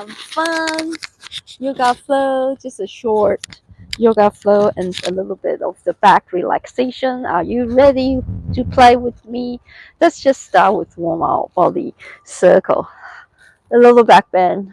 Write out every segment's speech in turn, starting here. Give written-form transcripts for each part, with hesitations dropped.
some fun yoga flow, just a short yoga flow and a little bit of the back relaxation. Are you ready to play with me? Let's just start with warm our body. Circle, a little back bend,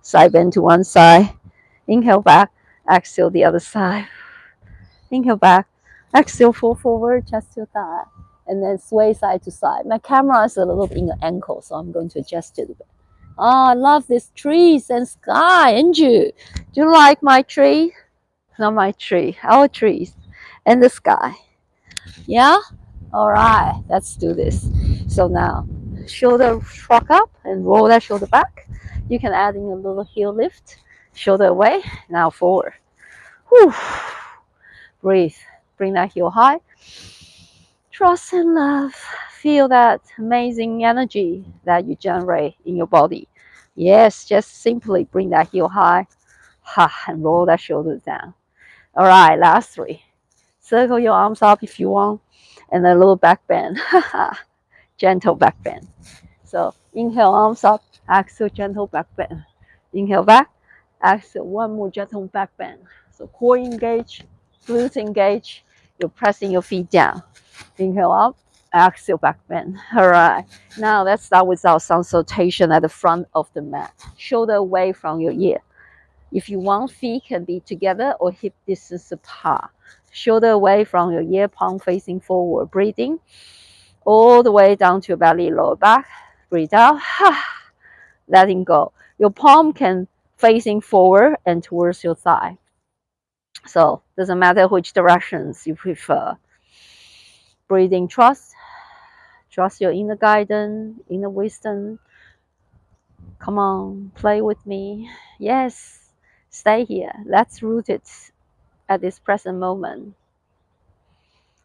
side bend to one side. Inhale back, exhale the other side. Inhale back, exhale, fall forward, chest to thigh, and then sway side to side. My camera is a little in the ankle, so I'm going to adjust it a bit. Oh, I love these trees and sky. Andrew, do you like my tree? Not my tree, our trees and the sky. Yeah? All right, let's do this. So now, shoulder shrug up and roll that shoulder back. You can add in a little heel lift, shoulder away, now forward. Whew. Breathe, bring that heel high. Trust and love. Feel that amazing energy that you generate in your body. Yes, just simply bring that heel high, and roll that shoulder down. All right, last three. Circle your arms up if you want, and a little back bend. Gentle back bend. So inhale, arms up, exhale, gentle back bend. Inhale back, exhale, one more gentle back bend. So core engage, glutes engage. You're pressing your feet down. Inhale up, exhale, back bend. All right. Now let's start with our sun salutation at the front of the mat. Shoulder away from your ear. If you want, feet can be together or hip distance apart. Shoulder away from your ear, palm facing forward. Breathing all the way down to your belly, lower back. Breathe out. Letting go. Your palm can facing forward and towards your thigh. So doesn't matter which directions you prefer. Breathing, trust your inner guidance, inner wisdom. Come on, play with me. Yes, stay here. Let's root it at this present moment.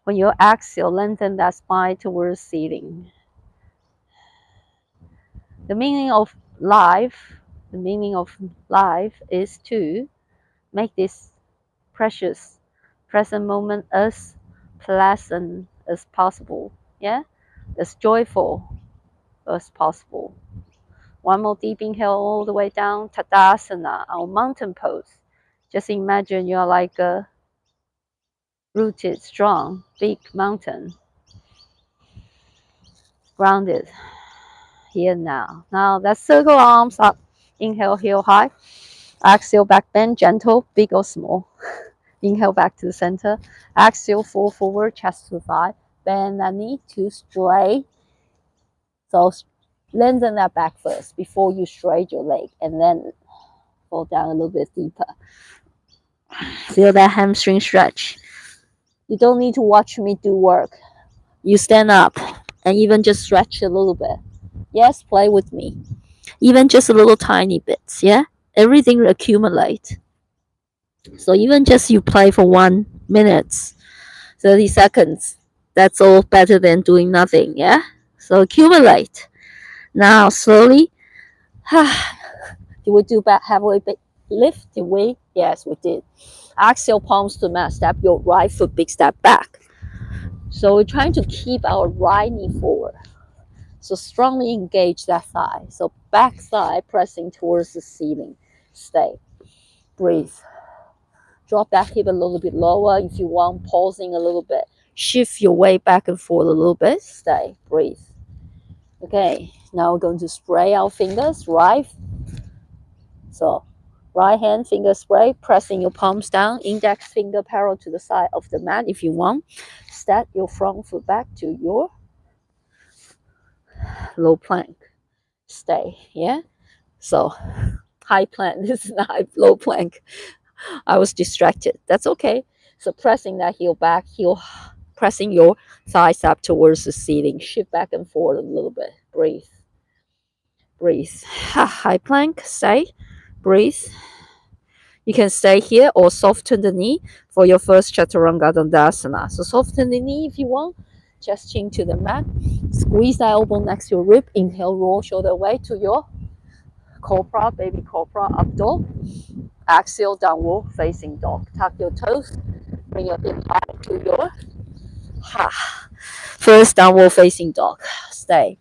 When you exhale, lengthen that spine towards ceiling. The meaning of life is to make this precious present moment as pleasant as possible. Yeah, as joyful as possible. One more deep inhale all the way down, Tadasana, our mountain pose. Just imagine you're like a rooted, strong, big mountain. Grounded here now. Now let's circle arms up. Inhale, heel high. Exhale, back bend, gentle, big or small. Inhale back to the center. Exhale, fall forward, chest to thigh. Bend that knee to straight. So lengthen that back first before you straight your leg, and then fall down a little bit deeper. Feel that hamstring stretch. You don't need to watch me do work. You stand up and even just stretch a little bit. Yes, play with me. Even just a little tiny bits, yeah? Everything accumulate. So even just you play for 1 minute, 30 seconds, that's all better than doing nothing, yeah? So accumulate. Now slowly, did we do back halfway lift? Did we? Yes, we did. Exhale, palms to mat. Step your right foot, big step back. So we're trying to keep our right knee forward. So strongly engage that thigh. So back thigh pressing towards the ceiling. Stay. Breathe. Drop that hip a little bit lower if you want, pausing a little bit. Shift your weight back and forth a little bit. Stay. Breathe. Okay, now we're going to spray our fingers, right? So right hand finger spray, pressing your palms down, index finger parallel to the side of the mat if you want. Step your front foot back to your low plank. Stay, yeah? So high plank, this is not low plank. I was distracted. That's okay. So pressing that heel back, pressing your thighs up towards the ceiling. Shift back and forth a little bit. Breathe. Breathe. High plank, stay. Breathe. You can stay here or soften the knee for your first Chaturanga Dandasana. So soften the knee if you want. Chest chin to the mat. Squeeze that elbow next to your rib. Inhale, roll shoulder away to your cobra, baby cobra, up dog. Exhale, downward facing dog. Tuck your toes. Bring your hip high to your first downward facing dog. Stay.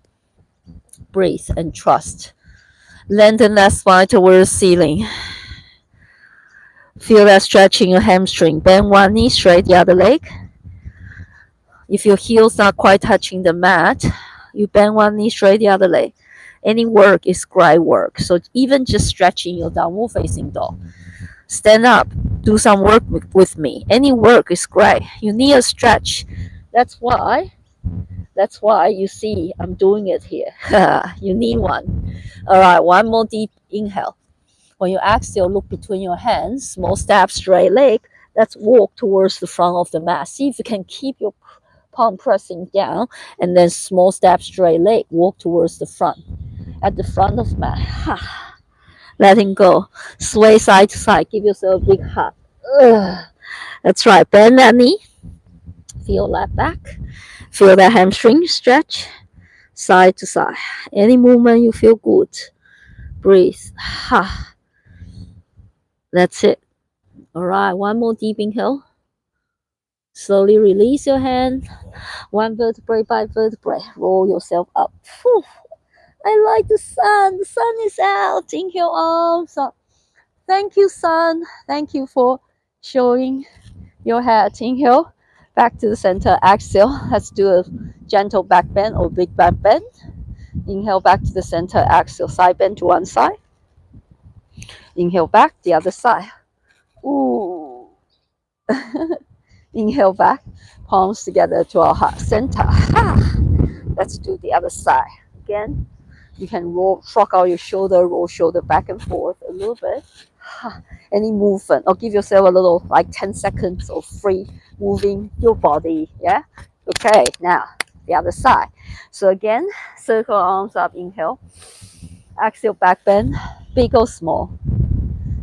Breathe and trust. Lengthen that spine towards the ceiling. Feel that stretch in your hamstring. Bend one knee straight, the other leg. If your heel's not quite touching the mat, you bend one knee straight, the other leg. Any work is great work. So even just stretching your downward facing dog. Stand up, do some work with me. Any work is great. You need a stretch. That's why you see I'm doing it here. You need one. All right, one more deep inhale. When you exhale, look between your hands, small step, straight leg. Let's walk towards the front of the mat. See if you can keep your palm pressing down, and then small step, straight leg, walk towards the front. At the front of mat. Letting go. Sway side to side. Give yourself a big hug. That's right. Bend that knee. Feel that back. Feel that hamstring stretch. Side to side. Any movement you feel good. Breathe. That's it. All right. One more deep inhale. Slowly release your hand. One vertebrae by vertebrae. Roll yourself up. Whew. I like the sun. The sun is out. Inhale arms up. Thank you, sun. Thank you for showing your head. Inhale. Back to the center. Exhale. Let's do a gentle back bend or big back bend. Inhale back to the center. Exhale. Side bend to one side. Inhale back. The other side. Ooh. Inhale back. Palms together to our heart center. Let's do the other side. Again, you can roll, shrug out your shoulder, roll shoulder back and forth a little bit. Any movement, or give yourself a little, like 10 seconds of free moving your body. Yeah. Okay. Now the other side. So again, circle arms up. Inhale. Exhale, back bend, big or small.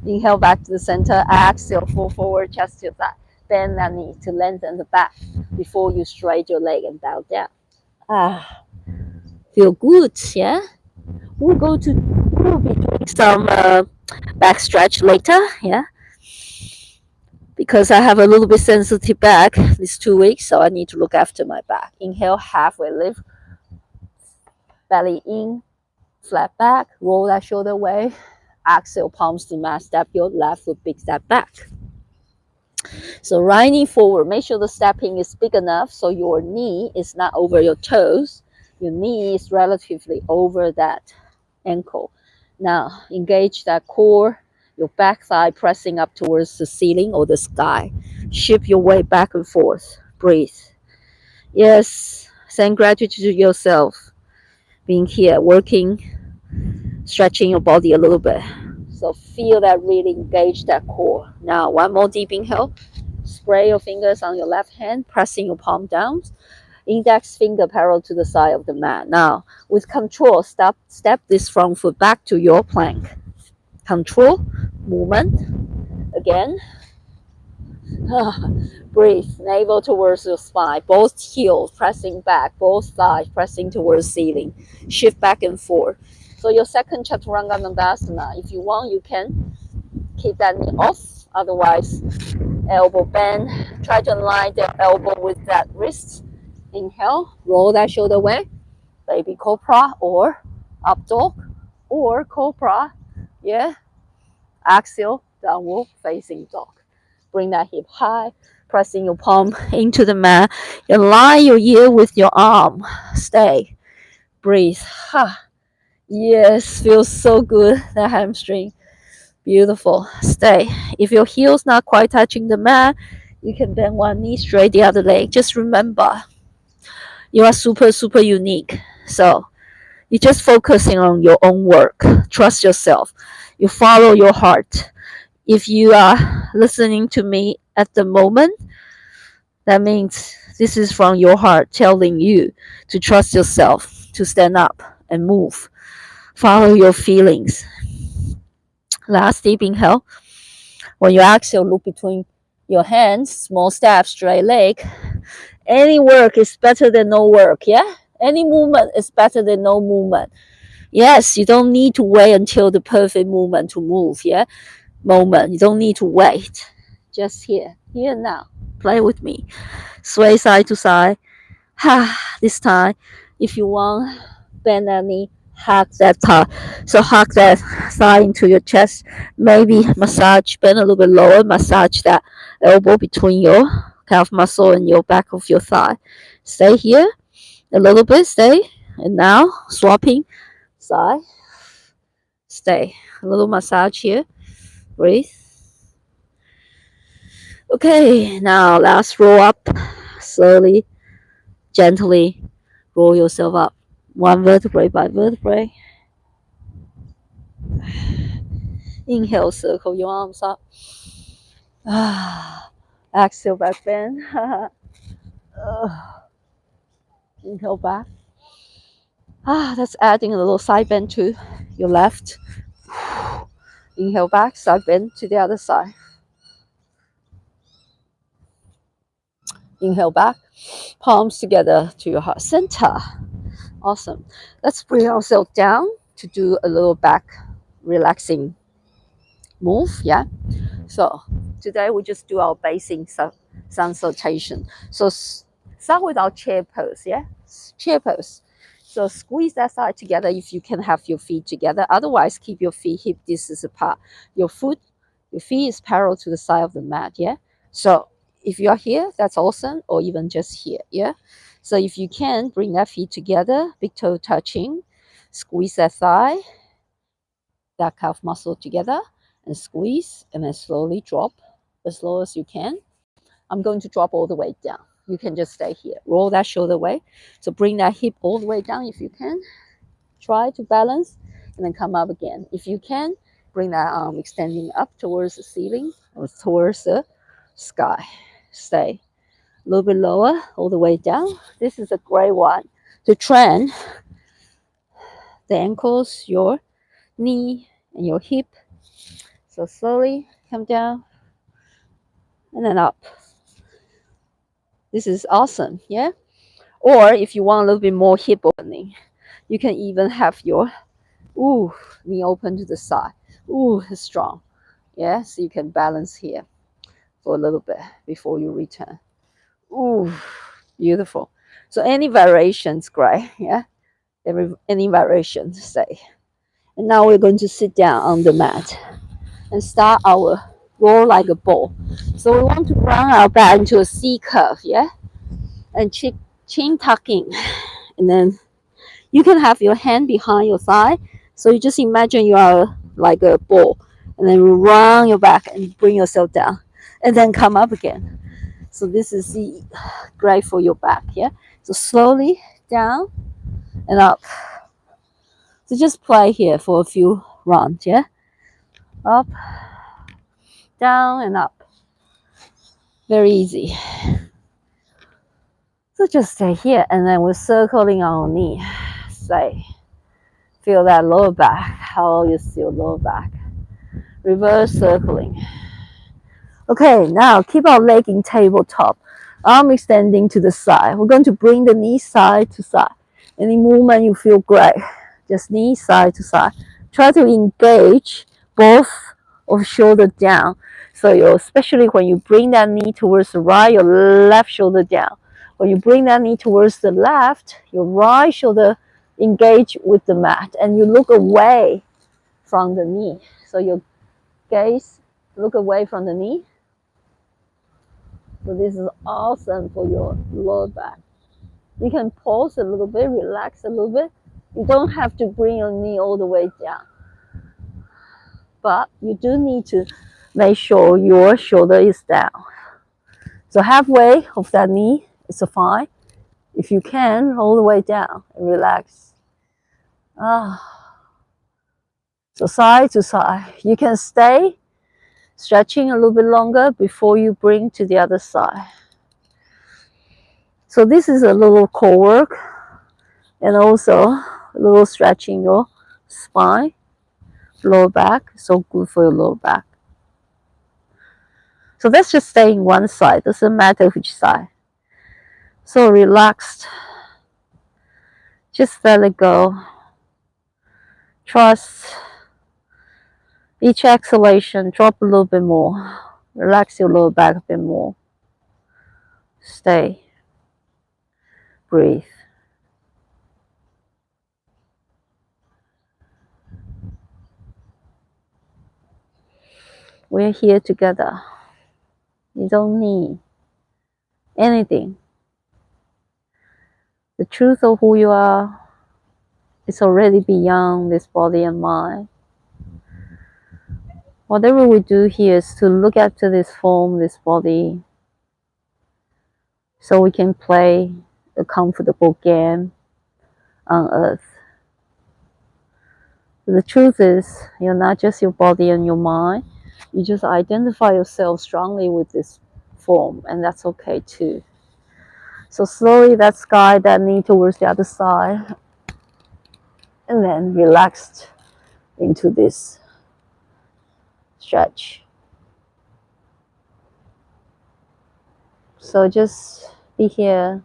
Inhale back to the center. Exhale, fall forward, chest to that. Bend that knee to lengthen the back before you straight your leg and bow down. Feel good, yeah? We'll be doing some back stretch later, yeah? Because I have a little bit sensitive back these 2 weeks, so I need to look after my back. Inhale, halfway lift, belly in, flat back, roll that shoulder away. Exhale, palms to mat, step your left foot, big step back. So right knee forward, make sure the stepping is big enough so your knee is not over your toes. Your knee is relatively over that ankle. Now engage that core, your back thigh pressing up towards the ceiling or the sky. Shift your weight back and forth. Breathe. Yes, send gratitude to yourself. Being here, working, stretching your body a little bit. So feel that really engage that core. Now one more deep inhale. Spray your fingers on your left hand, pressing your palm down. Index finger parallel to the side of the mat. Now, with control, step this front foot back to your plank. Control, movement. Again. Breathe, navel towards your spine. Both heels pressing back, both thighs pressing towards ceiling. Shift back and forth. So your second Chaturanga Dandasana, if you want, you can keep that knee off. Otherwise, elbow bend. Try to align the elbow with that wrist. Inhale, roll that shoulder away. Baby cobra or up dog or cobra. Yeah. Exhale, downward facing dog. Bring that hip high, pressing your palm into the mat. Align your ear with your arm. Stay. Breathe. Yes, feels so good, that hamstring. Beautiful. Stay. If your heel's not quite touching the mat, you can bend one knee straight, the other leg. Just remember, you are super, super unique. So you're just focusing on your own work. Trust yourself. You follow your heart. If you are listening to me at the moment, that means this is from your heart telling you to trust yourself, to stand up and move. Follow your feelings. Last deep inhale. When you exhale, look between your hands, small step, straight leg. Any work is better than no work, yeah? Any movement is better than no movement. Yes, you don't need to wait until the perfect movement to move, yeah? Moment, you don't need to wait. Just here now. Play with me. Sway side to side. This time, if you want, bend that knee hug that thigh. So hug that thigh into your chest. Maybe massage, bend a little bit lower, massage that elbow between your calf muscle and your back of your thigh. Stay here a little bit, stay. And now swapping side, stay. A little massage here. Breathe. Okay, now let's roll up slowly, gently. Roll yourself up one vertebrae by vertebrae. Inhale, circle your arms up. Exhale, back bend. Inhale back. That's adding a little side bend to your left. Inhale back, side bend to the other side. Inhale back, palms together to your heart center. Awesome. Let's bring ourselves down to do a little back relaxing move. Yeah. So today we just do our basic sun salutation. So start with our chair pose. Yeah. Chair pose. So squeeze that side together if you can have your feet together. Otherwise, keep your feet hip distance apart. Your feet is parallel to the side of the mat. Yeah. So if you're here, that's awesome, or even just here. Yeah. So if you can, bring that feet together, big toe touching, squeeze that thigh, that calf muscle together, and squeeze, and then slowly drop as low as you can. I'm going to drop all the way down. You can just stay here. Roll that shoulder away. So bring that hip all the way down if you can. Try to balance and then come up again. If you can, bring that arm extending up towards the ceiling or towards the sky. Stay a little bit lower, all the way down. This is a great one to train the ankles, your knee, and your hip. So slowly come down and then up. This is awesome, yeah? Or if you want a little bit more hip opening, you can even have your knee open to the side. Strong. Yeah, so you can balance here for a little bit before you return. Beautiful. So any variations, great. Yeah, any variation, say. And now we're going to sit down on the mat and start our roll like a ball. So we want to run our back into a C curve, yeah? And chin tucking. And then you can have your hand behind your thigh. So you just imagine you are like a ball. And then run your back and bring yourself down. And then come up again. So this is great for your back, yeah? So slowly down and up. So just play here for a few rounds, yeah? Up, down, and up. Very easy. So just stay here, and then we're circling our knee. Stay. Feel that lower back. How you feel lower back. Reverse circling. Okay, now keep our leg in tabletop. Arm extending to the side. We're going to bring the knee side to side. Any movement you feel great. Just knee side to side. Try to engage both of shoulder down. So especially when you bring that knee towards the right, your left shoulder down. When you bring that knee towards the left, your right shoulder engage with the mat, and you look away from the knee. So your gaze look away from the knee. So this is awesome for your lower back. You can pause a little bit, relax a little bit. You don't have to bring your knee all the way down. But you do need to make sure your shoulder is down. So halfway of that knee is fine. If you can, all the way down and relax. So side to side. You can stay stretching a little bit longer before you bring to the other side. So this is a little core work and also a little stretching your spine, lower back. So good for your lower back. So let's just stay in one side. Doesn't matter which side. So relaxed. Just let it go. Trust. Each exhalation, drop a little bit more. Relax your lower back a bit more. Stay. Breathe. We're here together. You don't need anything. The truth of who you are is already beyond this body and mind. Whatever we do here is to look after this form, this body, so we can play a comfortable game on earth. The truth is, you're not just your body and your mind. You just identify yourself strongly with this form, and that's okay too. So slowly that sky, that knee towards the other side, and then relaxed into this stretch. So just be here,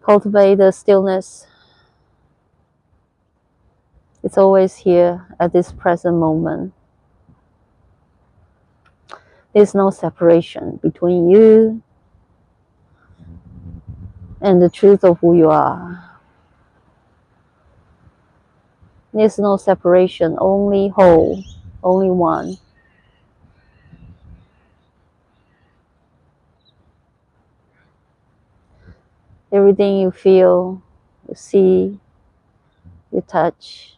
cultivate the stillness. It's always here at this present moment. There's no separation between you and the truth of who you are. There's no separation, only whole, only one. Everything you feel, you see, you touch.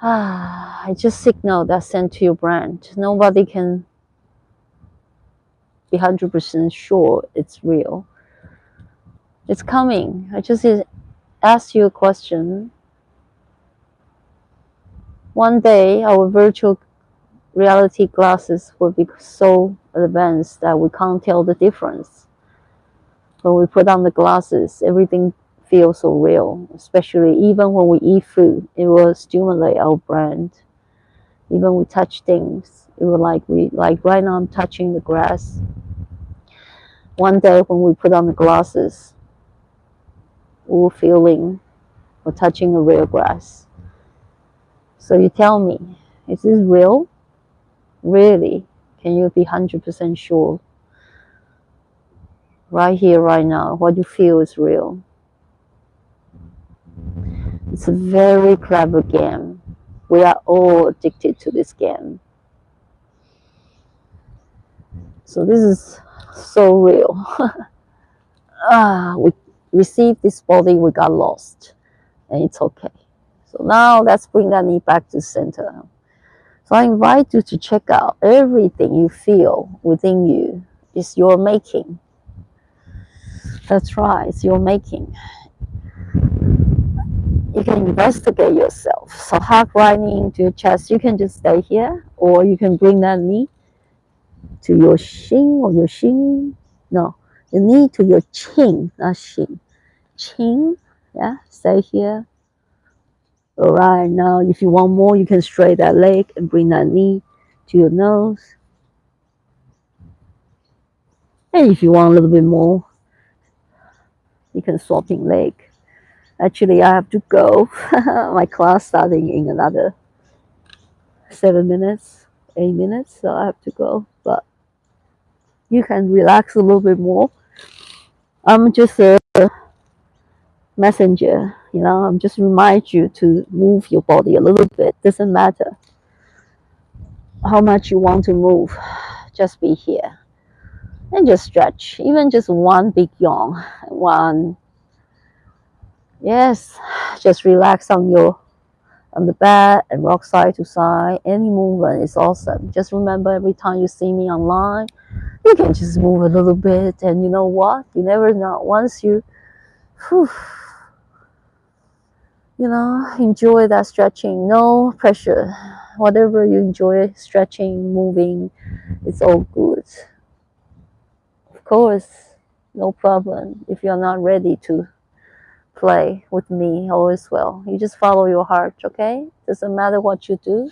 I just signal that sent to your brain. Nobody can be 100% sure it's real. It's coming. I just ask you a question. One day, our virtual reality glasses will be so advanced that we can't tell the difference. When we put on the glasses, everything feels so real, especially even when we eat food, it will stimulate our brain. Even we touch things, it will like right now I'm touching the grass. One day when we put on the glasses, we're feeling or touching a real grass. So you tell me, is this real? Really? Can you be 100% sure? Right here, right now, what you feel is real. It's a very clever game. We are all addicted to this game. So this is so real. We received this body, we got lost, and it's okay. So now let's bring that knee back to center. So I invite you to check out everything you feel within you is your making. That's right, it's your making. You can investigate yourself. So half right knee into your chest. You can just stay here, or you can bring that knee to your shin or your shin. No, the knee to your chin, not shin. Chin, yeah, stay here. All right, now if you want more, you can straighten that leg and bring that knee to your nose. And if you want a little bit more, you can swapping leg. Actually, I have to go. My class starting in another 7 minutes, 8 minutes, so I have to go. But you can relax a little bit more. I'm just a messenger, I'm just remind you to move your body a little bit. Doesn't matter how much you want to move, just be here and just stretch. Even just one big yawn, one, yes, just relax on the bed and rock side to side. Any movement is awesome. Just remember, every time you see me online, you can just move a little bit, and you know what, you never know, once you whew, enjoy that stretching, no pressure. Whatever you enjoy, stretching, moving, it's all good. Of course, no problem. If you're not ready to play with me, all is well. You just follow your heart, okay? Doesn't matter what you do.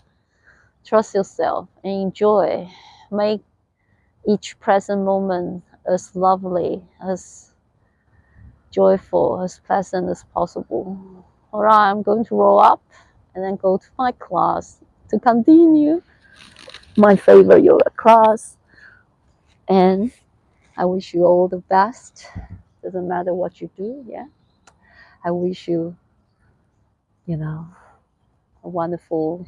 Trust yourself and enjoy. Make each present moment as lovely, as joyful, as pleasant as possible. All right, I'm going to roll up and then go to my class to continue my favorite yoga class. And I wish you all the best. Doesn't matter what you do, yeah. I wish you, a wonderful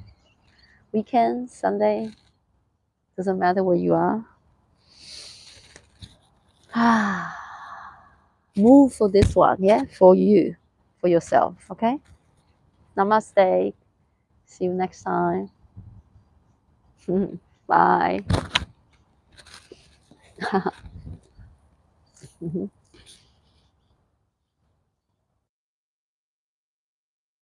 weekend, Sunday. Doesn't matter where you are. Move for this one, yeah, for you, for yourself, okay? Namaste. See you next time. Bye.